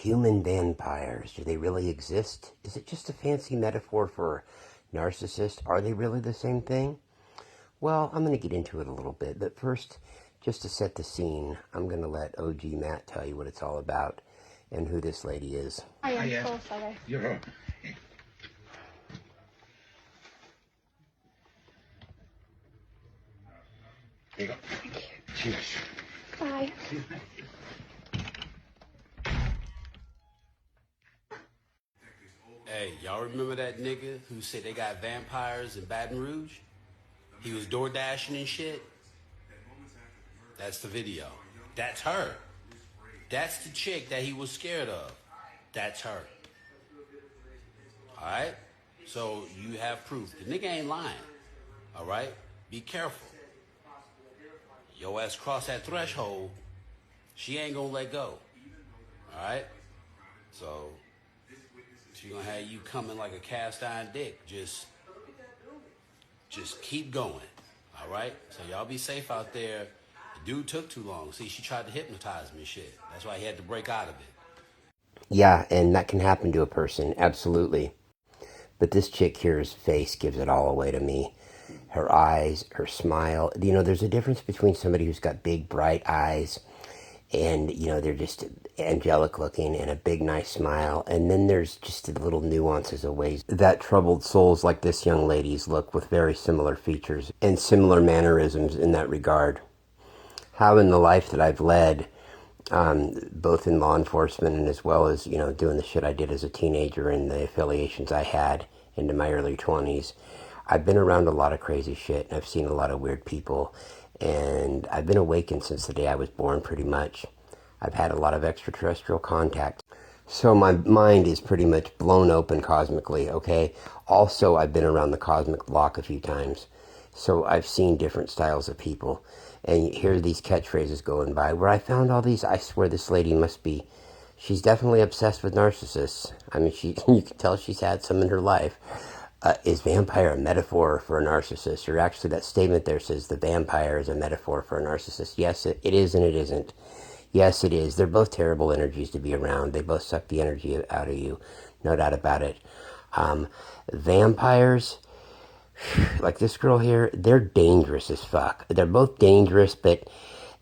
Human vampires, do they really exist? Is it just a fancy metaphor for narcissists? Are they really the same thing? Well, I'm going to get into it a little bit, but first, just to set the scene, I'm going to let OG Matt tell you what it's all about and who this lady is. I am so sorry. You're... Here you go. Thank you. Cheers. Bye. Hey, y'all remember that nigga who said they got vampires in Baton Rouge? He was door dashing and shit. That's the video. That's her. That's the chick that he was scared of. That's her. Alright? So you have proof. The nigga ain't lying. Alright? Be careful. Your ass cross that threshold, she ain't gonna let go. Alright? So she gonna have you coming like a cast iron dick. Just keep going. Alright? So y'all be safe out there. The dude took too long. See, she tried to hypnotize me and shit. That's why he had to break out of it. Yeah, and that can happen to a person, absolutely. But this chick here's face gives it all away to me. Her eyes, her smile. You know, there's a difference between somebody who's got big, bright eyes and, you know, they're just angelic looking and a big, nice smile. And then there's just the little nuances of ways that troubled souls like this young lady's look with very similar features and similar mannerisms in that regard. How in the life that I've led, both in law enforcement and as well as, you know, doing the shit I did as a teenager and the affiliations I had into my early 20s, I've been around a lot of crazy shit and I've seen a lot of weird people, and I've been awakened since the day I was born pretty much. I've had a lot of extraterrestrial contact. So my mind is pretty much blown open cosmically, okay? Also, I've been around the cosmic block a few times. So I've seen different styles of people. And you hear these catchphrases going by where I found all these. I swear this lady must be, she's definitely obsessed with narcissists. I mean, you can tell she's had some in her life. Is vampire a metaphor for a narcissist? Or actually that statement there says the vampire is a metaphor for a narcissist. Yes, it is and it isn't. Yes, it is. They're both terrible energies to be around. They both suck the energy out of you. No doubt about it. Vampires, like this girl here, they're dangerous as fuck. They're both dangerous, but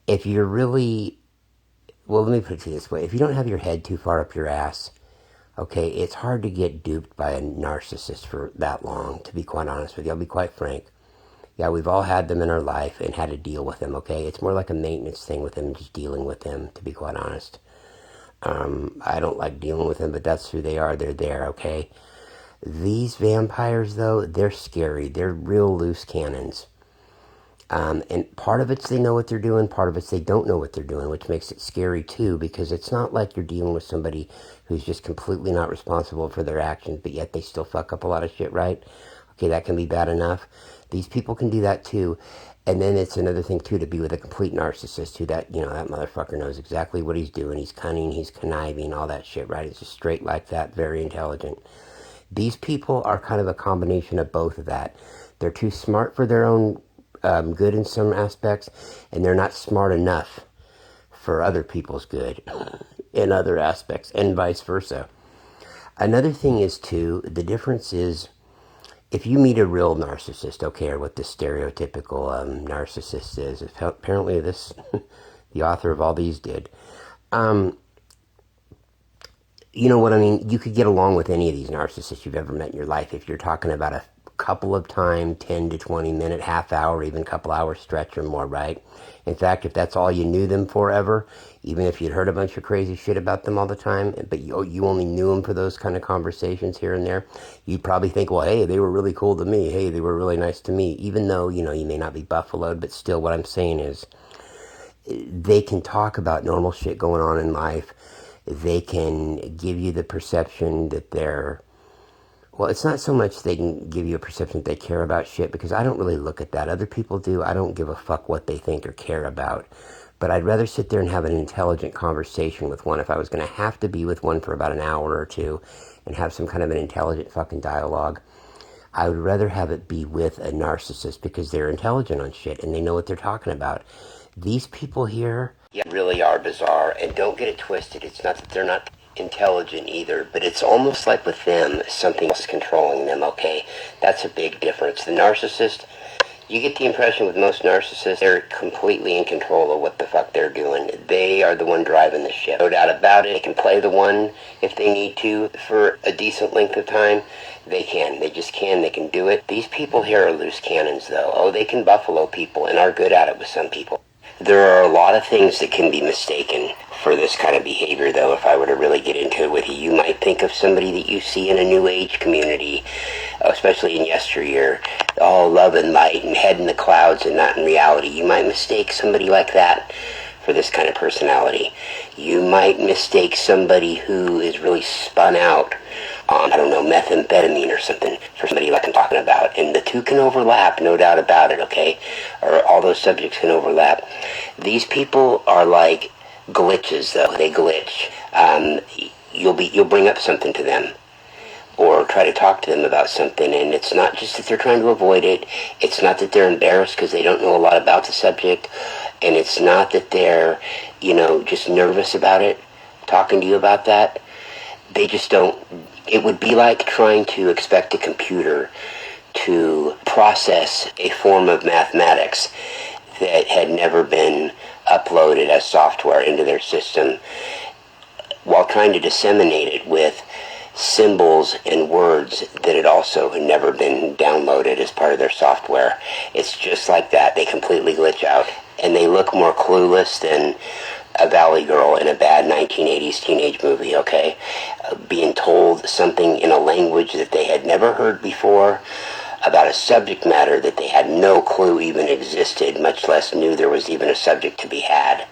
if you're really, well, let me put it this way. If you don't have your head too far up your ass, okay, it's hard to get duped by a narcissist for that long, to be quite honest with you. I'll be quite frank. Yeah, we've all had them in our life and had to deal with them, okay? It's more like a maintenance thing with them, just dealing with them, to be quite honest. I don't like dealing with them, but that's who they are. They're there, okay? These vampires, though, they're scary. They're real loose cannons. And part of it's they know what they're doing, part of it's they don't know what they're doing, which makes it scary too, because it's not like you're dealing with somebody who's just completely not responsible for their actions, but yet they still fuck up a lot of shit, right? Okay, that can be bad enough. These people can do that too. And then it's another thing too to be with a complete narcissist who that, you know, that motherfucker knows exactly what he's doing. He's cunning, he's conniving, all that shit, right? It's just straight like that, very intelligent. These people are kind of a combination of both of that. They're too smart for their own good in some aspects, and they're not smart enough for other people's good in other aspects, and vice versa. Another thing is too, the difference is, if you meet a real narcissist, okay, or what the stereotypical narcissist is, apparently this, the author of all these did, you know what I mean? You could get along with any of these narcissists you've ever met in your life if you're talking about a couple of time, 10 to 20 minute, half hour, even couple hour stretch or more, right? In fact, if that's all you knew them for ever, even if you'd heard a bunch of crazy shit about them all the time, but you only knew them for those kind of conversations here and there, you'd probably think, well, hey, they were really cool to me. Hey, they were really nice to me. Even though, you know, you may not be buffaloed, but still what I'm saying is they can talk about normal shit going on in life. They can give you the perception that they're, well, it's not so much they can give you a perception that they care about shit, because I don't really look at that. Other people do. I don't give a fuck what they think or care about. But I'd rather sit there and have an intelligent conversation with one. If I was going to have to be with one for about an hour or two and have some kind of an intelligent fucking dialogue, I would rather have it be with a narcissist, because they're intelligent on shit and they know what they're talking about. These people here really are bizarre, and don't get it twisted. It's not that they're not intelligent either, but it's almost like with them, something else is controlling them, okay? That's a big difference. The narcissist, you get the impression with most narcissists, they're completely in control of what the fuck they're doing. They are the one driving the ship. No doubt about it. They can play the one if they need to for a decent length of time. They can. They just can. They can do it. These people here are loose cannons, though. Oh, they can buffalo people and are good at it with some people. There are a lot of things that can be mistaken for this kind of behavior, though, if I were to really get into it with you. You might think of somebody that you see in a New Age community, especially in yesteryear, all love and light and head in the clouds and not in reality. You might mistake somebody like that for this kind of personality. You might mistake somebody who is really spun out on, I don't know, methamphetamine or something for somebody like I'm talking about. And the two can overlap, no doubt about it, okay? Or all those subjects can overlap. These people are like glitches, though. They glitch. You'll bring up something to them or try to talk to them about something, and it's not just that they're trying to avoid it. It's not that they're embarrassed because they don't know a lot about the subject, and it's not that they're, just nervous about it, talking to you about that. They just don't. It would be like trying to expect a computer to process a form of mathematics that had never been uploaded as software into their system while trying to disseminate it with symbols and words that had also never been downloaded as part of their software. It's just like that. They completely glitch out, and they look more clueless than a valley girl in a bad 1980s teenage movie, okay? Being told something in a language that they had never heard before about a subject matter that they had no clue even existed, much less knew there was even a subject to be had.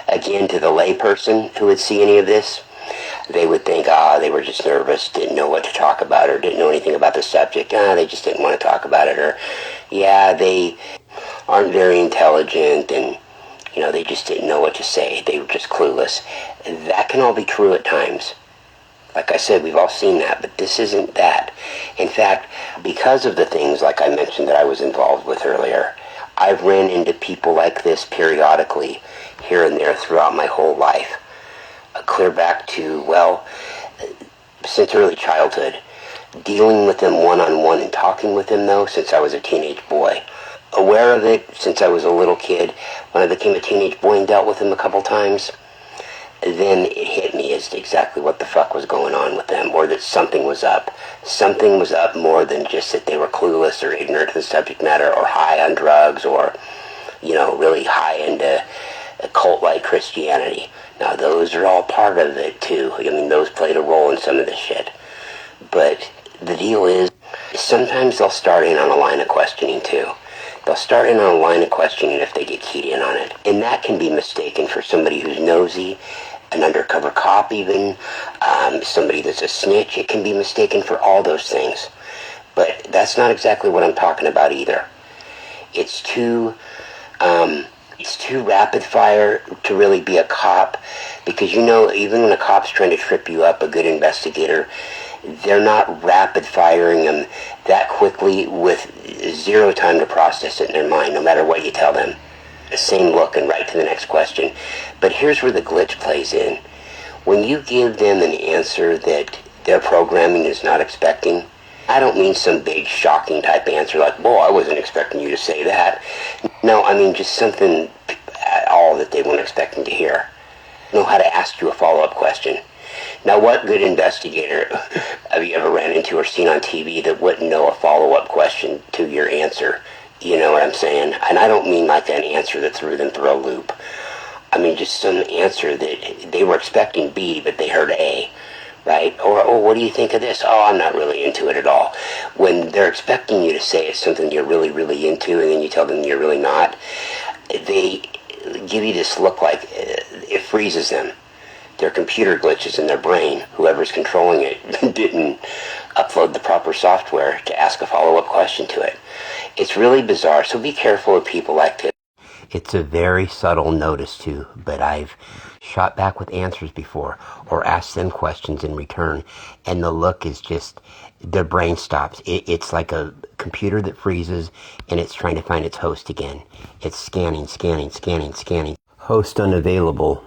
Again, to the layperson who would see any of this, they would think, they were just nervous, didn't know what to talk about, or didn't know anything about the subject. They just didn't want to talk about it, or, they aren't very intelligent, and, they just didn't know what to say. They were just clueless. That can all be true at times. Like I said, we've all seen that, but this isn't that. In fact, because of the things, like I mentioned, that I was involved with earlier, I've ran into people like this periodically here and there throughout my whole life. Clear back to, since early childhood. Dealing with them one-on-one and talking with them, though, since I was a teenage boy. Aware of it since I was a little kid. When I became a teenage boy and dealt with them a couple times, then it hit me as to exactly what the fuck was going on with them, or that something was up. Something was up more than just that they were clueless or ignorant to the subject matter, or high on drugs, or, really high into cult-like Christianity. Now, those are all part of it, too. Those played a role in some of this shit. But the deal is, sometimes they'll start in on a line of questioning, too. They'll start in on a line of questioning if they get keyed in on it. And that can be mistaken for somebody who's nosy, an undercover cop even, somebody that's a snitch. It can be mistaken for all those things. But that's not exactly what I'm talking about either. It's too rapid fire to really be a cop, because even when a cop's trying to trip you up, a good investigator, they're not rapid firing them that quickly with zero time to process it in their mind, no matter what you tell them. The same look and right to the next question. But here's where the glitch plays in. When you give them an answer that their programming is not expecting, I don't mean some big shocking type answer like, I wasn't expecting you to say that. No, I mean just something at all that they weren't expecting to hear. Know how to ask you a follow-up question. Now, what good investigator have you ever ran into or seen on TV that wouldn't know a follow-up question to your answer? You know what I'm saying? And I don't mean like an answer that threw them through a loop. I mean just some answer that they were expecting B, but they heard A, right? Or what do you think of this? I'm not really into it at all. When they're expecting you to say it's something you're really, really into, and then you tell them you're really not, they give you this look like it freezes them. Their computer glitches in their brain. Whoever's controlling it didn't upload the proper software to ask a follow-up question to it. It's really bizarre, so be careful of people like this. It's a very subtle notice too, but I've shot back with answers before, or asked them questions in return, and the look is just, their brain stops. It's like a computer that freezes, and it's trying to find its host again. It's scanning. Host unavailable.